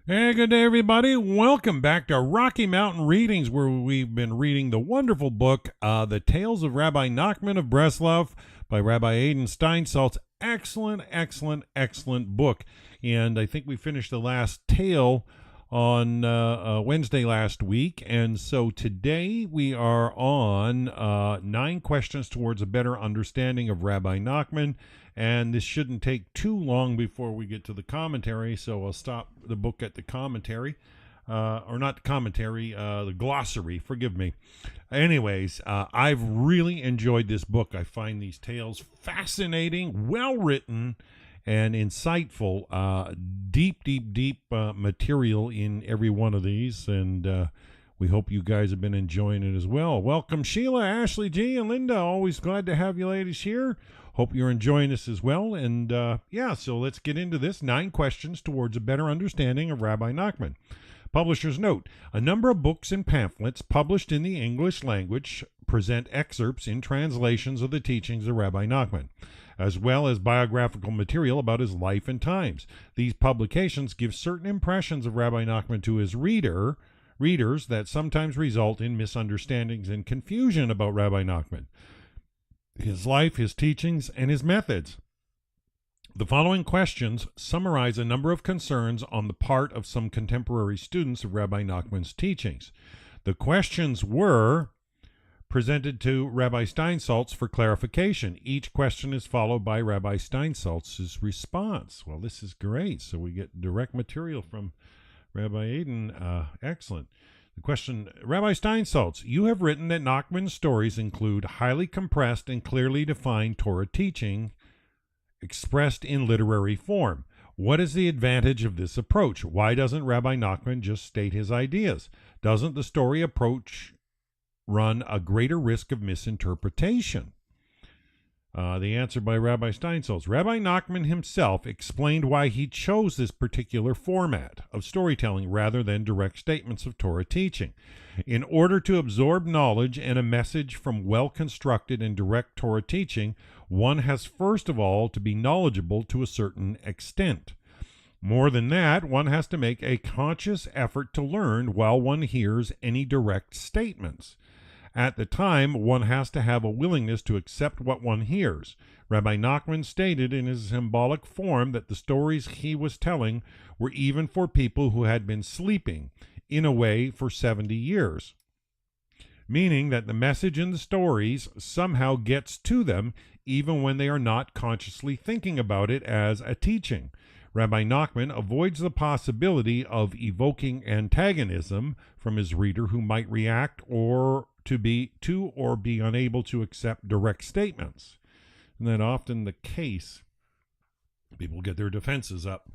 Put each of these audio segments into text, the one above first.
Hey, good day, everybody. Welcome back to Rocky Mountain Readings, where we've been reading the wonderful book, The Tales of Rabbi Nachman of Breslov by Rabbi Aiden Steinsaltz. Excellent book. And I think we finished the last tale on Wednesday last week. And so today we are on 9 questions towards a better understanding of Rabbi Nachman. And this shouldn't take too long before we get to the commentary, so I'll stop the book at the commentary. Or not the commentary, the glossary, forgive me. Anyways, I've really enjoyed this book. I find these tales fascinating, well-written, and insightful. Deep material in every one of these, and we hope you guys have been enjoying it as well. Welcome, Sheila, Ashley G, and Linda. Always glad to have you ladies here. Hope you're enjoying this as well. And so let's get into this. 9 questions towards a better understanding of Rabbi Nachman. Publisher's note: a number of books and pamphlets published in the English language present excerpts in translations of the teachings of Rabbi Nachman, as well as biographical material about his life and times. These publications give certain impressions of Rabbi Nachman to his readers that sometimes result in misunderstandings and confusion about Rabbi Nachman, his life, his teachings, and his methods. The following questions summarize a number of concerns on the part of some contemporary students of Rabbi Nachman's teachings. The questions were presented to Rabbi Steinsaltz for clarification. Each question is followed by Rabbi Steinsaltz's response. Well, this is great. So we get direct material from Rabbi Aiden. Excellent. The question: Rabbi Steinsaltz, you have written that Nachman's stories include highly compressed and clearly defined Torah teaching expressed in literary form. What is the advantage of this approach? Why doesn't Rabbi Nachman just state his ideas? Doesn't the story approach run a greater risk of misinterpretation? The answer by Rabbi Steinsaltz. Rabbi Nachman himself explained why he chose this particular format of storytelling rather than direct statements of Torah teaching. In order to absorb knowledge and a message from well-constructed and direct Torah teaching, one has first of all to be knowledgeable to a certain extent. More than that, one has to make a conscious effort to learn while one hears any direct statements. At the time, one has to have a willingness to accept what one hears. Rabbi Nachman stated in his symbolic form that the stories he was telling were even for people who had been sleeping, in a way, for 70 years. Meaning that the message in the stories somehow gets to them even when they are not consciously thinking about it as a teaching. Rabbi Nachman avoids the possibility of evoking antagonism from his reader who might react or be unable to accept direct statements. And that often the case. People get their defenses up.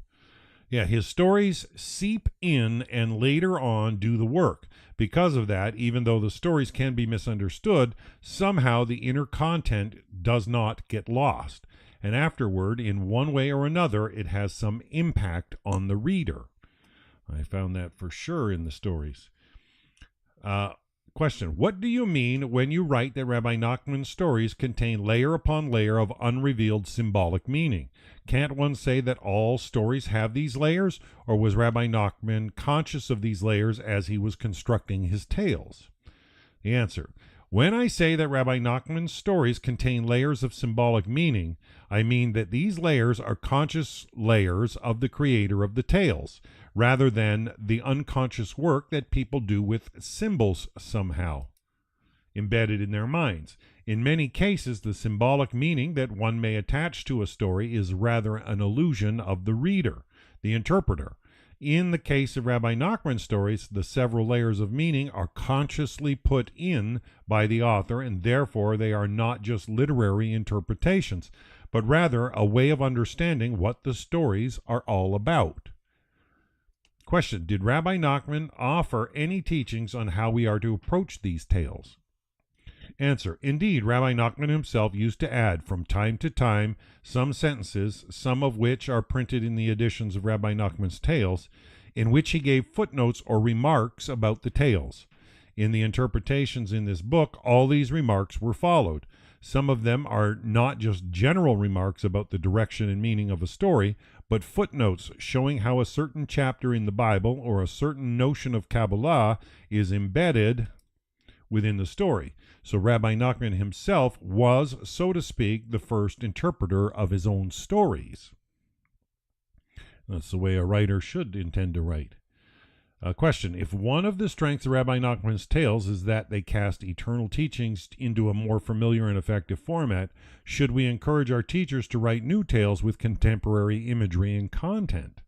Yeah, his stories seep in and later on do the work. Because of that, even though the stories can be misunderstood, somehow the inner content does not get lost. And afterward, in one way or another, it has some impact on the reader. I found that for sure in the stories. Question: what do you mean when you write that Rabbi Nachman's stories contain layer upon layer of unrevealed symbolic meaning? Can't one say that all stories have these layers, or was Rabbi Nachman conscious of these layers as he was constructing his tales? The answer: when I say that Rabbi Nachman's stories contain layers of symbolic meaning, I mean that these layers are conscious layers of the creator of the tales, rather than the unconscious work that people do with symbols somehow embedded in their minds. In many cases, the symbolic meaning that one may attach to a story is rather an illusion of the reader, the interpreter. In the case of Rabbi Nachman's stories, the several layers of meaning are consciously put in by the author, and therefore they are not just literary interpretations, but rather a way of understanding what the stories are all about. Question: did Rabbi Nachman offer any teachings on how we are to approach these tales? Answer: indeed, Rabbi Nachman himself used to add from time to time some sentences, some of which are printed in the editions of Rabbi Nachman's tales, in which he gave footnotes or remarks about the tales. In the interpretations in this book, all these remarks were followed. Some of them are not just general remarks about the direction and meaning of a story, but footnotes showing how a certain chapter in the Bible or a certain notion of Kabbalah is embedded within the story. So Rabbi Nachman himself was, so to speak, the first interpreter of his own stories. That's the way a writer should intend to write. Question: if one of the strengths of Rabbi Nachman's tales is that they cast eternal teachings into a more familiar and effective format, should we encourage our teachers to write new tales with contemporary imagery and content?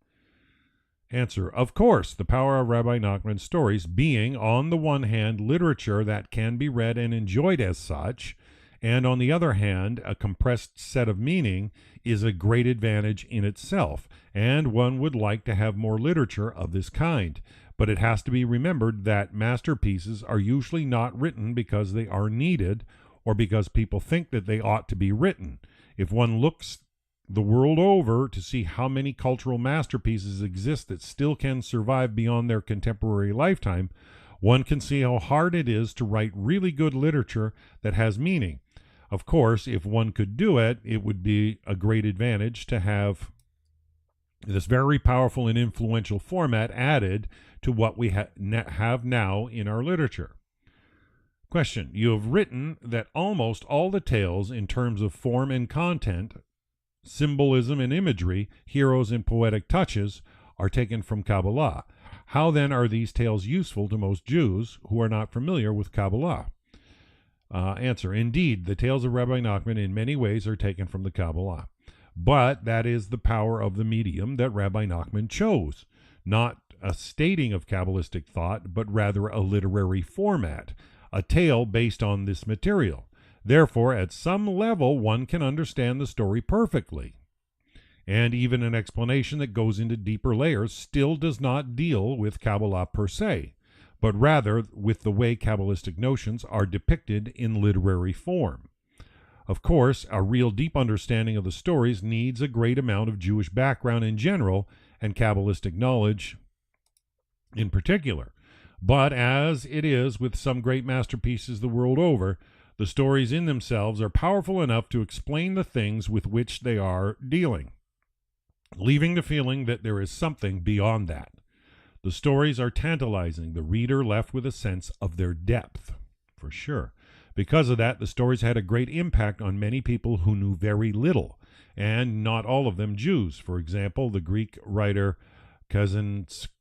Answer: of course, the power of Rabbi Nachman's stories being, on the one hand, literature that can be read and enjoyed as such, and on the other hand, a compressed set of meaning, is a great advantage in itself, and one would like to have more literature of this kind. But it has to be remembered that masterpieces are usually not written because they are needed or because people think that they ought to be written. If one looks the world over to see how many cultural masterpieces exist that still can survive beyond their contemporary lifetime, one can see how hard it is to write really good literature that has meaning. Of course, if one could do it, it would be a great advantage to have this very powerful and influential format added to what we have now in our literature. Question: you have written that almost all the tales in terms of form and content, symbolism and imagery, heroes and poetic touches, are taken from Kabbalah. How then are these tales useful to most Jews who are not familiar with Kabbalah? Answer: indeed, the tales of Rabbi Nachman in many ways are taken from the Kabbalah. But that is the power of the medium that Rabbi Nachman chose. Not a stating of Kabbalistic thought, but rather a literary format, a tale based on this material. Therefore, at some level, one can understand the story perfectly. And even an explanation that goes into deeper layers still does not deal with Kabbalah per se, but rather with the way Kabbalistic notions are depicted in literary form. Of course, a real deep understanding of the stories needs a great amount of Jewish background in general and Kabbalistic knowledge in particular. But as it is with some great masterpieces the world over, the stories in themselves are powerful enough to explain the things with which they are dealing, leaving the feeling that there is something beyond that. The stories are tantalizing, the reader left with a sense of their depth, for sure. Because of that, the stories had a great impact on many people who knew very little, and not all of them Jews. For example, the Greek writer Steinsaltz,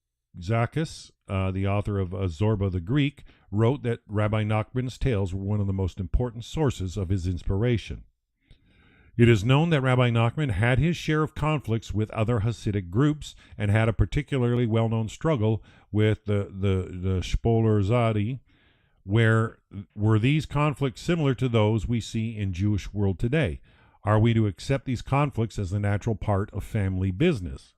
the author of Zorba the Greek, wrote that Rabbi Nachman's tales were one of the most important sources of his inspiration. It is known that Rabbi Nachman had his share of conflicts with other Hasidic groups and had a particularly well-known struggle with the Shpoler. Were these conflicts similar to those we see in Jewish world today? Are we to accept these conflicts as the natural part of family business?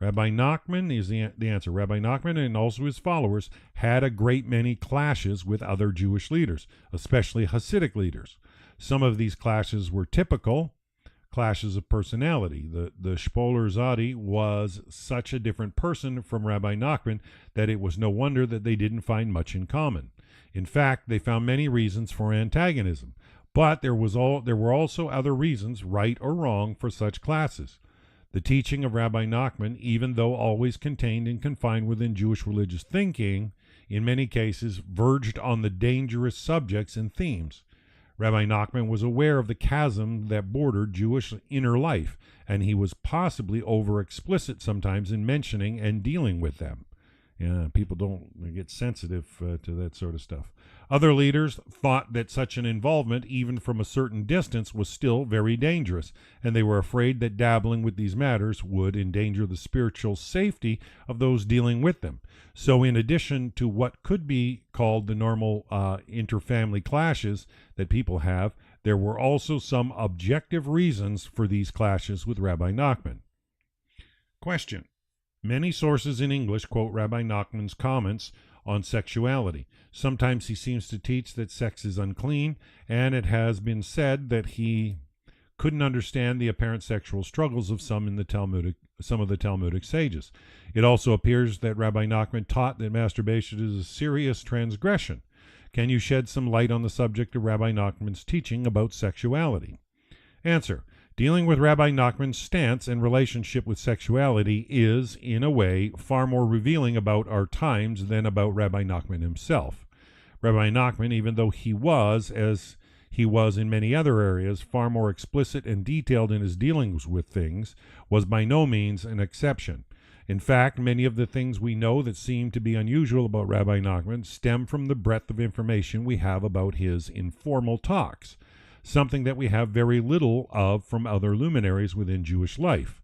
Rabbi Nachman is the answer. Rabbi Nachman and also his followers had a great many clashes with other Jewish leaders, especially Hasidic leaders. Some of these clashes were typical clashes of personality. The Shpoler was such a different person from Rabbi Nachman that it was no wonder that they didn't find much in common. In fact, they found many reasons for antagonism, but there were also other reasons, right or wrong, for such classes. The teaching of Rabbi Nachman, even though always contained and confined within Jewish religious thinking, in many cases verged on the dangerous subjects and themes. Rabbi Nachman was aware of the chasm that bordered Jewish inner life, and he was possibly over-explicit sometimes in mentioning and dealing with them. Yeah, people don't get sensitive to that sort of stuff. Other leaders thought that such an involvement, even from a certain distance, was still very dangerous, and they were afraid that dabbling with these matters would endanger the spiritual safety of those dealing with them. So in addition to what could be called the normal interfamily clashes that people have, there were also some objective reasons for these clashes with Rabbi Nachman. Question: many sources in English quote Rabbi Nachman's comments on sexuality. Sometimes he seems to teach that sex is unclean, and it has been said that he couldn't understand the apparent sexual struggles of some of the Talmudic sages. It also appears that Rabbi Nachman taught that masturbation is a serious transgression. Can you shed some light on the subject of Rabbi Nachman's teaching about sexuality? Answer: Dealing with Rabbi Nachman's stance and relationship with sexuality is, in a way, far more revealing about our times than about Rabbi Nachman himself. Rabbi Nachman, even though he was, as he was in many other areas, far more explicit and detailed in his dealings with things, was by no means an exception. In fact, many of the things we know that seem to be unusual about Rabbi Nachman stem from the breadth of information we have about his informal talks, something that we have very little of from other luminaries within Jewish life,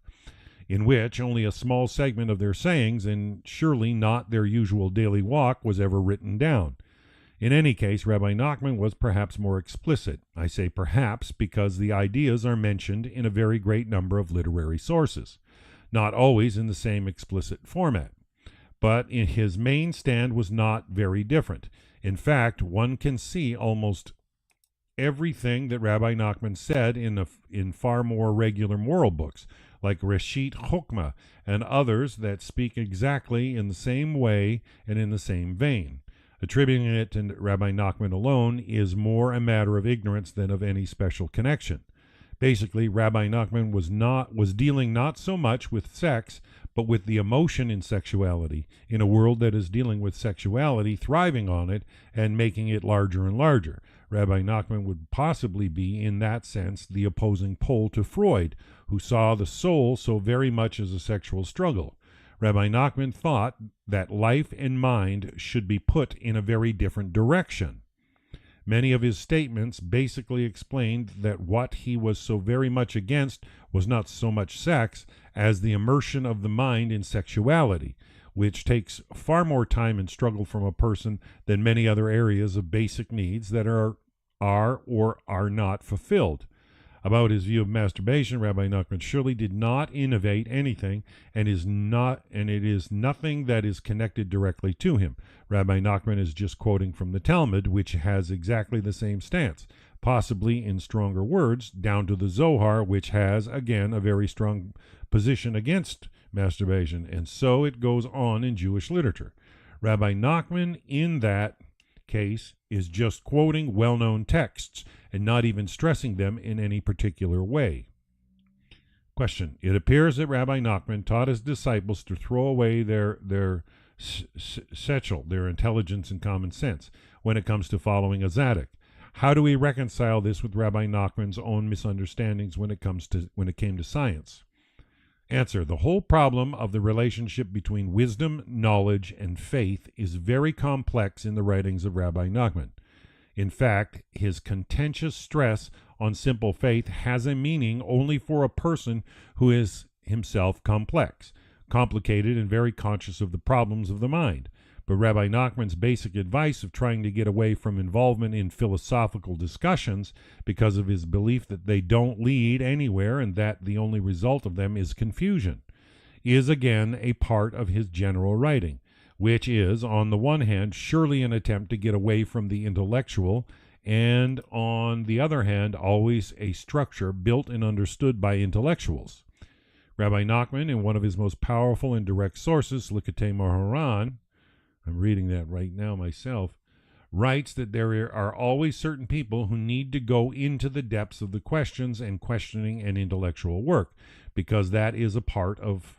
in which only a small segment of their sayings, and surely not their usual daily walk, was ever written down. In any case, Rabbi Nachman was perhaps more explicit. I say perhaps because the ideas are mentioned in a very great number of literary sources, not always in the same explicit format. But in his main stand was not very different. In fact, one can see almost everything that Rabbi Nachman said in far more regular moral books, like Reshit Chokmah and others that speak exactly in the same way and in the same vein. Attributing it to Rabbi Nachman alone is more a matter of ignorance than of any special connection. Basically, Rabbi Nachman was dealing not so much with sex, but with the emotion in sexuality, in a world that is dealing with sexuality, thriving on it, and making it larger and larger. Rabbi Nachman would possibly be, in that sense, the opposing pole to Freud, who saw the soul so very much as a sexual struggle. Rabbi Nachman thought that life and mind should be put in a very different direction. Many of his statements basically explained that what he was so very much against was not so much sex as the immersion of the mind in sexuality, which takes far more time and struggle from a person than many other areas of basic needs that are or are not fulfilled. About his view of masturbation, Rabbi Nachman surely did not innovate anything, and it is nothing that is connected directly to him. Rabbi Nachman is just quoting from the Talmud, which has exactly the same stance, possibly in stronger words, down to the Zohar, which has, again, a very strong position against masturbation, and so it goes on in Jewish literature. Rabbi Nachman, in that case, is just quoting well-known texts and not even stressing them in any particular way. Question. It appears that Rabbi Nachman taught his disciples to throw away their sechel, their intelligence and common sense, when it comes to following a tzaddik. How do we reconcile this with Rabbi Nachman's own misunderstandings when it came to science? Answer. The whole problem of the relationship between wisdom, knowledge, and faith is very complex in the writings of Rabbi Nachman. In fact, his contentious stress on simple faith has a meaning only for a person who is himself complex, complicated, and very conscious of the problems of the mind. But Rabbi Nachman's basic advice of trying to get away from involvement in philosophical discussions because of his belief that they don't lead anywhere and that the only result of them is confusion is again a part of his general writing, which is, on the one hand, surely an attempt to get away from the intellectual, and on the other hand, always a structure built and understood by intellectuals. Rabbi Nachman, in one of his most powerful and direct sources, Likutei Moharan, I'm reading that right now myself, writes that there are always certain people who need to go into the depths of the questions and questioning and intellectual work, because that is a part of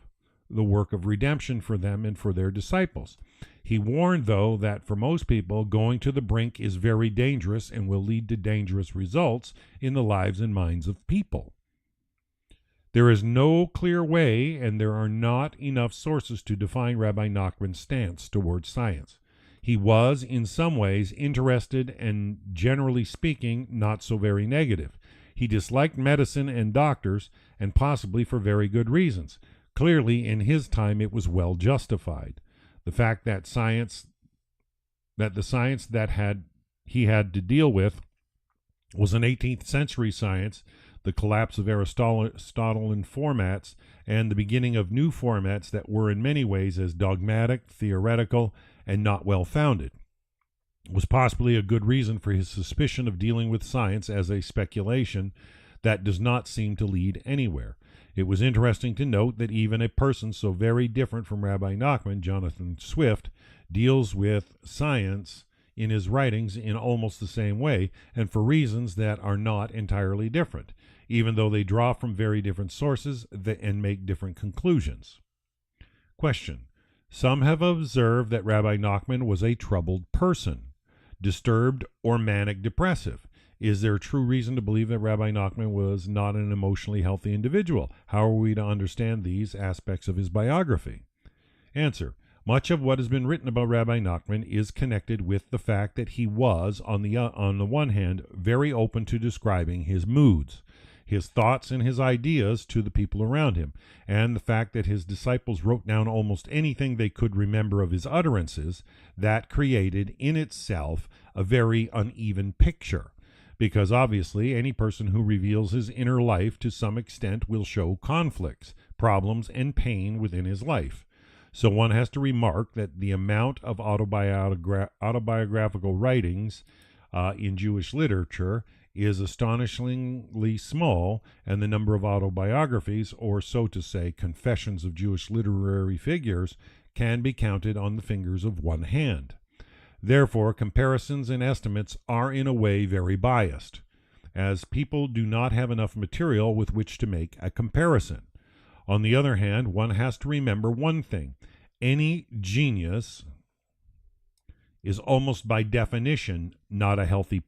the work of redemption for them and for their disciples. He warned, though, that for most people, going to the brink is very dangerous and will lead to dangerous results in the lives and minds of people. There is no clear way, and there are not enough sources to define Rabbi Nachman's stance towards science. He was, in some ways, interested and, generally speaking, not so very negative. He disliked medicine and doctors, and possibly for very good reasons. Clearly, in his time, it was well justified. The fact that the science that he had to deal with was an 18th century science, the collapse of Aristotelian formats, and the beginning of new formats that were in many ways as dogmatic, theoretical, and not well-founded, was possibly a good reason for his suspicion of dealing with science as a speculation that does not seem to lead anywhere. It was interesting to note that even a person so very different from Rabbi Nachman, Jonathan Swift, deals with science in his writings in almost the same way, and for reasons that are not entirely different. even though they draw from very different sources and make different conclusions. Question. Some have observed that Rabbi Nachman was a troubled person, disturbed or manic depressive. Is there true reason to believe that Rabbi Nachman was not an emotionally healthy individual? How are we to understand these aspects of his biography? Answer. Much of what has been written about Rabbi Nachman is connected with the fact that he was, on the one hand, very open to describing his moods, his thoughts and his ideas to the people around him, and the fact that his disciples wrote down almost anything they could remember of his utterances. That created in itself a very uneven picture, because obviously any person who reveals his inner life to some extent will show conflicts, problems, and pain within his life. So one has to remark that the amount of autobiographical writings in Jewish literature is astonishingly small, and the number of autobiographies, or so to say, confessions of Jewish literary figures, can be counted on the fingers of one hand. Therefore, comparisons and estimates are in a way very biased, as people do not have enough material with which to make a comparison. On the other hand, one has to remember one thing. Any genius is almost by definition not a healthy,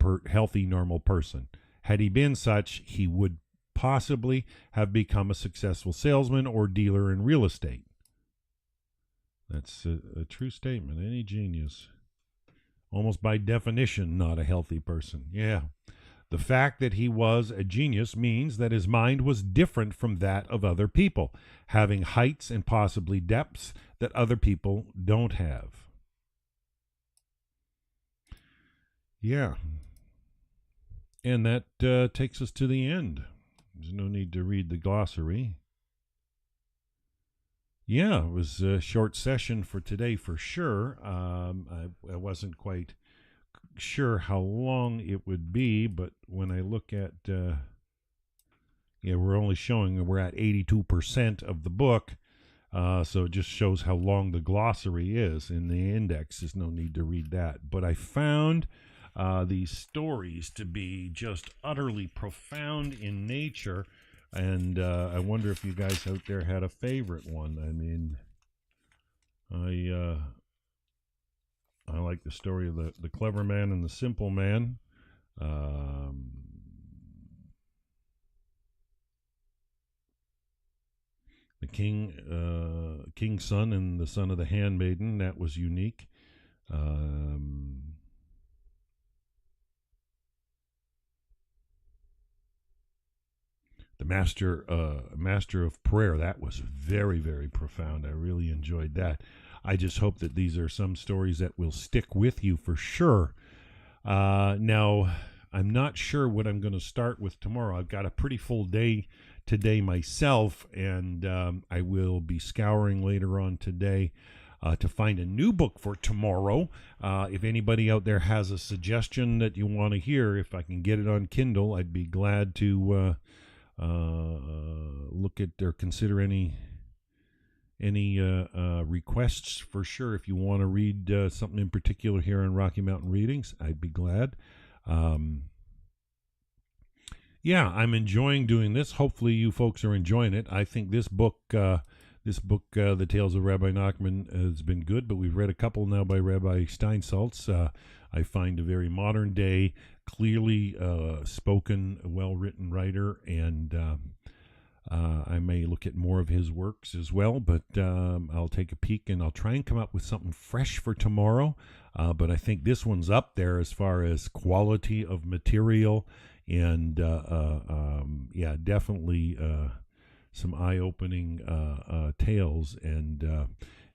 normal person. Had he been such, he would possibly have become a successful salesman or dealer in real estate. That's a true statement. Any genius, almost by definition, not a healthy person. Yeah. The fact that he was a genius means that his mind was different from that of other people, having heights and possibly depths that other people don't have. Yeah. And that takes us to the end. There's no need to read the glossary. Yeah, it was a short session for today for sure. I wasn't quite sure how long it would be, but when I look at we're only showing we're at 82% of the book, so it just shows how long the glossary is. In the index, there's no need to read that, but I found these stories to be just utterly profound in nature, and I wonder if you guys out there had a favorite one. I mean, I like the story of the clever man and the simple man. The king's son and the son of the handmaiden, that was unique. The master of prayer, that was very, very profound. I really enjoyed that. I just hope that these are some stories that will stick with you for sure. Now, I'm not sure what I'm going to start with tomorrow. I've got a pretty full day today myself, and I will be scouring later on today to find a new book for tomorrow. If anybody out there has a suggestion that you want to hear, if I can get it on Kindle, I'd be glad to look at or consider any requests for sure. If you want to read something in particular here on Rocky Mountain Readings, I'd be glad. Yeah, I'm enjoying doing this. Hopefully you folks are enjoying it. I think this book, The Tales of Rabbi Nachman, has been good, but we've read a couple now by Rabbi Steinsaltz. I find a very modern day, clearly spoken, well-written writer, and I may look at more of his works as well, but I'll take a peek and I'll try and come up with something fresh for tomorrow. But I think this one's up there as far as quality of material, and yeah, definitely some eye-opening tales, and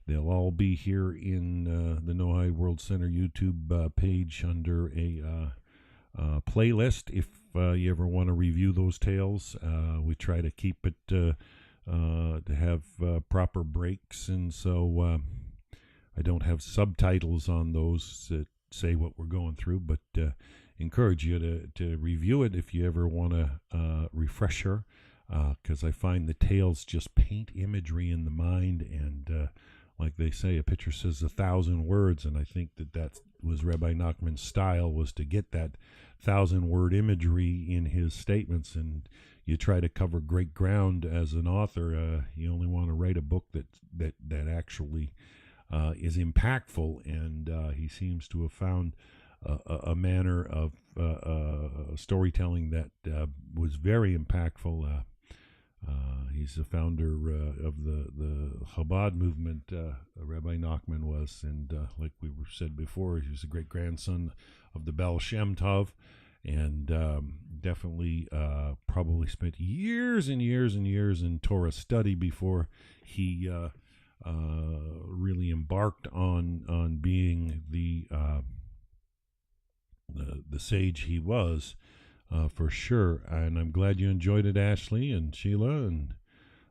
they'll all be here in the Nohi World Center YouTube page under a playlist. If you ever want to review those tales, we try to keep it to have proper breaks, and so I don't have subtitles on those that say what we're going through, but encourage you to review it if you ever want a refresher, because I find the tales just paint imagery in the mind, and like they say, a picture says 1,000 words, and I think that was Rabbi Nachman's style, was to get that 1,000-word imagery in his statements. And you try to cover great ground as an author. You only want to write a book that actually is impactful, and he seems to have found a manner of storytelling that was very impactful. He's the founder of the Chabad movement, Rabbi Nachman was, and like we said before, he was a great-grandson of the Baal Shem Tov, and definitely probably spent years and years and years in Torah study before he really embarked on being the sage he was, for sure. And I'm glad you enjoyed it, Ashley and Sheila and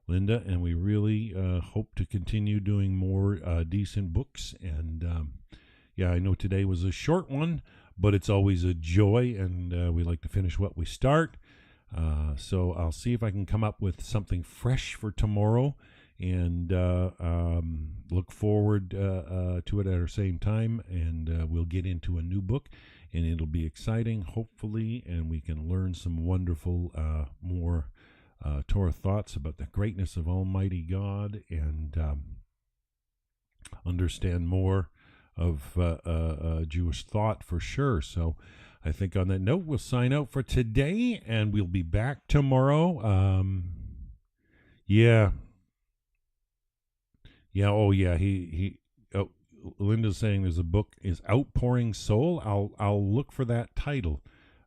Linda, and we really hope to continue doing more decent books. And yeah, I know today was a short one, but it's always a joy, and we like to finish what we start. So I'll see if I can come up with something fresh for tomorrow, and look forward to it at our same time, and we'll get into a new book, and it'll be exciting, hopefully, and we can learn some wonderful more Torah thoughts about the greatness of Almighty God, and understand more of Jewish thought, for sure. So I think on that note, we'll sign out for today, and we'll be back tomorrow. Yeah. Oh yeah, Linda's saying there's a book, is Outpouring Soul. I'll look for that title.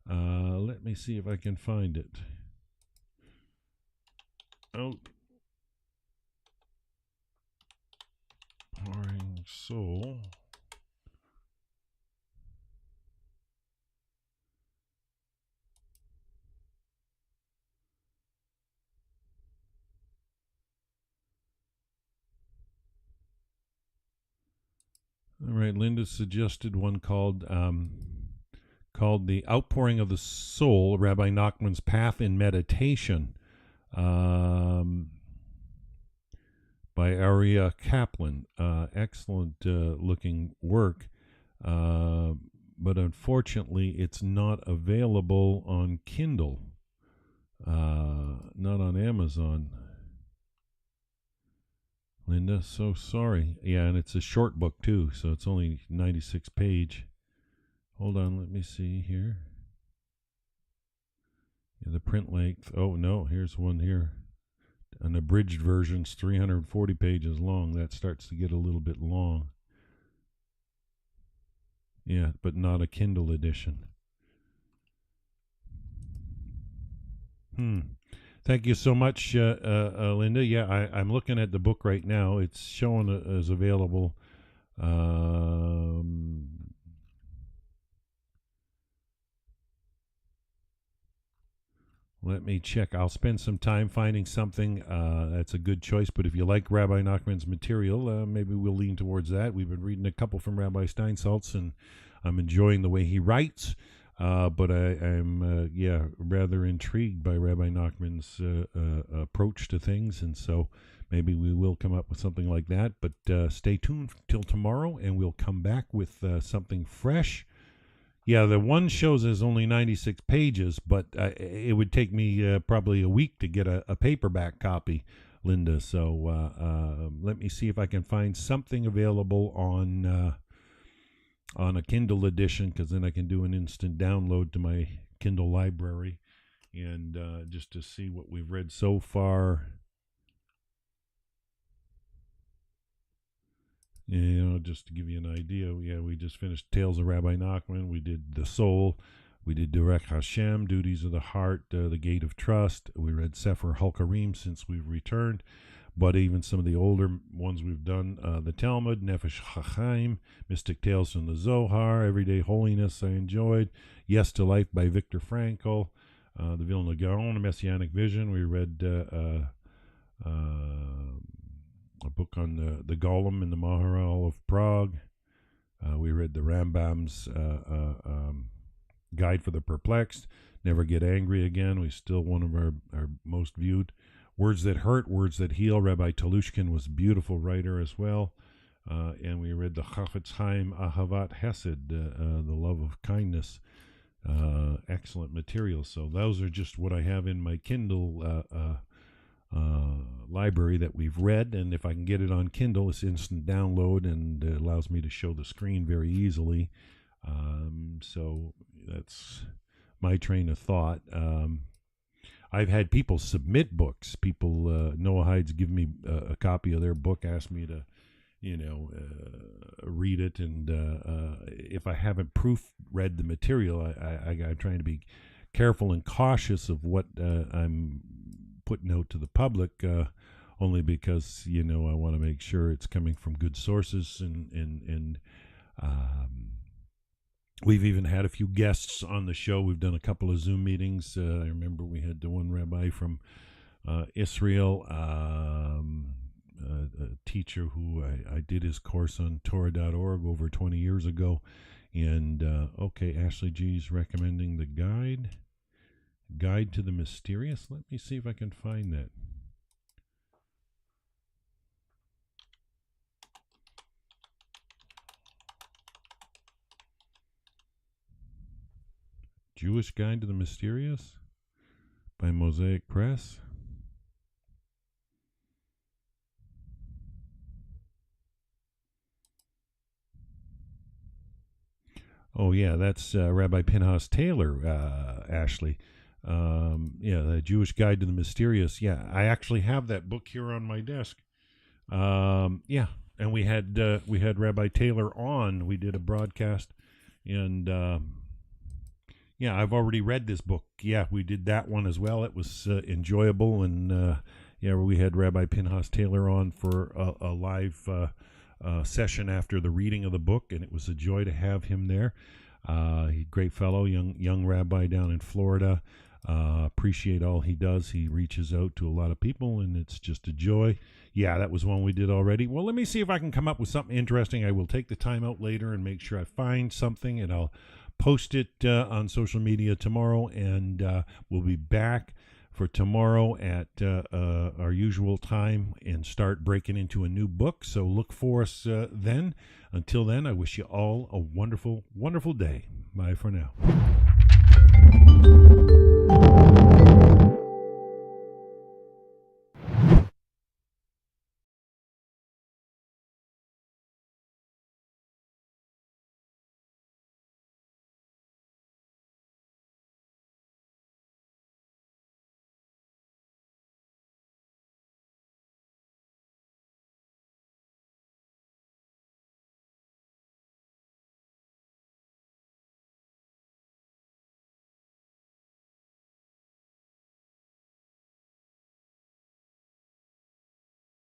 Let me see if I can find it. Outpouring Soul. All right, Linda suggested one called The Outpouring of the Soul, Rabbi Nachman's Path in Meditation, by Aria Kaplan. Excellent looking work, but unfortunately it's not available on Kindle, not on Amazon. Linda, so sorry. Yeah, and it's a short book too, so it's only 96 page. Hold on, let me see here. Yeah, the print length. Oh no, here's one here. An abridged version's 340 pages long. That starts to get a little bit long. Yeah, but not a Kindle edition. Thank you so much, Linda. Yeah, I'm looking at the book right now. It's showing as available. Let me check. I'll spend some time finding something that's a good choice. But if you like Rabbi Nachman's material, maybe we'll lean towards that. We've been reading a couple from Rabbi Steinsaltz, and I'm enjoying the way he writes. But I'm rather intrigued by Rabbi Nachman's approach to things, and so maybe we will come up with something like that. But stay tuned till tomorrow, and we'll come back with something fresh. Yeah, the one shows as only 96 pages, but it would take me probably a week to get a paperback copy, Linda. So let me see if I can find something available on a Kindle edition, because then I can do an instant download to my Kindle Library, and just to see what we've read so far. You know, just to give you an idea, yeah, we just finished Tales of Rabbi Nachman. We did The Soul. We did Derech Hashem, Duties of the Heart, The Gate of Trust. We read Sefer Hulkarim since we've returned. But even some of the older ones we've done, the Talmud, Nefesh Chachaim, Mystic Tales from the Zohar, Everyday Holiness I enjoyed, Yes to Life by Viktor Frankl, the Vilna Gaon, A Messianic Vision. We read a book on the Golem in the Maharal of Prague. We read the Rambam's Guide for the Perplexed, Never Get Angry Again. We still one of our most viewed. Words That Hurt, Words That Heal. Rabbi Tolushkin was a beautiful writer as well. and we read the Chafetz Chaim Ahavat Hesed, the love of kindness. Excellent material. So those are just what I have in my Kindle library that we've read, and if I can get it on Kindle, it's instant download and allows me to show the screen very easily. So that's my train of thought. I've had people submit books. People, Noah Hyde's given me a copy of their book, asked me to, read it, and if I haven't proofread the material, I'm trying to be careful and cautious of what I'm putting out to the public, only because I want to make sure it's coming from good sources, and we've even had a few guests on the show. We've done a couple of Zoom meetings. I remember we had the one rabbi from Israel, a teacher who I did his course on Torah.org over 20 years ago. And, Ashley G's recommending the Guide to the Mysterious. Let me see if I can find that. Jewish Guide to the Mysterious by Mosaic Press. Oh, yeah, that's Rabbi Pinhas Taylor, Ashley. The Jewish Guide to the Mysterious. Yeah, I actually have that book here on my desk. And we had Rabbi Taylor on. We did a broadcast, and I've already read this book. Yeah, we did that one as well. It was enjoyable, and we had Rabbi Pinhas Taylor on for a live session after the reading of the book, and it was a joy to have him there. Great fellow, young rabbi down in Florida. Appreciate all he does. He reaches out to a lot of people, and it's just a joy. Yeah, that was one we did already. Well, let me see if I can come up with something interesting. I will take the time out later and make sure I find something, and I'll post it on social media tomorrow, and we'll be back for tomorrow at our usual time and start breaking into a new book. So look for us then. Until then, I wish you all a wonderful, wonderful day. Bye for now.